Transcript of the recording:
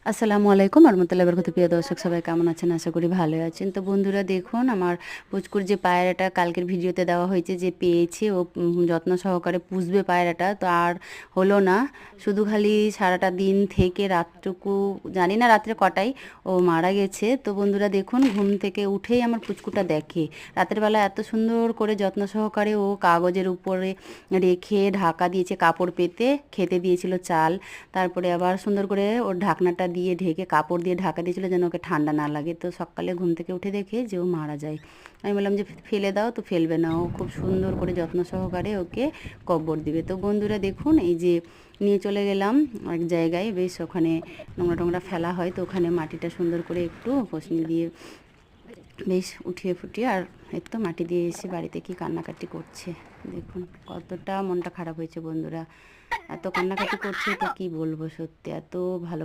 আসসালামু আলাইকুম রহমতুল্লাহি ওয়া বারাকাতুহু। প্রিয় দর্শক সবাই কেমন আছেন? আশা করি ভালোই আছেন। তো বন্ধুরা দেখুন আমার পুচকুর যে পায়রাটা কালকের ভিডিওতে দেওয়া হয়েছে যে পেয়েছে ও যত্ন সহকারে পুষবে পায়রাটা, তো আর হলো না। শুধু খালি সারাটা দিন থেকে রাতটুকু জানি না রাত্রে কটায় ও মারা গেছে। তো বন্ধুরা দেখুন ঘুম থেকে উঠেই আমার পুচকুটা দেখে রাতের বেলা এত সুন্দর করে যত্ন সহকারে ও কাগজের উপরে রেখে ঢাকা দিয়েছে কাপড় পেতে, খেতে দিয়েছিল চাল, তারপরে আবার সুন্দর করে ওর ঢাকনাটা দিয়ে ঢেকে কাপড় দিয়ে ঢাকা দিয়েছিল যেন ওকে ঠান্ডা না লাগে। তো সকালে ঘুম থেকে উঠে দেখে যে ও মারা যায়। আমি বললাম যে ফেলে দাও, তো ফেলবে না, ও খুব সুন্দর করে যত্ন সহকারে ওকে কব্বর দিবে। তো বন্ধুরা দেখুন এই যে নিয়ে চলে গেলাম এক জায়গায়, বেশ ওখানে নোংরা টোংরা ফেলা হয়, তো ওখানে মাটিটা সুন্দর করে একটু কসনি দিয়ে বেশ উঠিয়ে ফুটিয়ে আর এই তো মাটি দিয়ে এসে বাড়িতে কি কান্নাকাটি করছে দেখুন, কতটা মনটা খারাপ হয়েছে বন্ধুরা। এত কান্নাকাটি করছে তো কি বলবো, সত্যি এত ভালো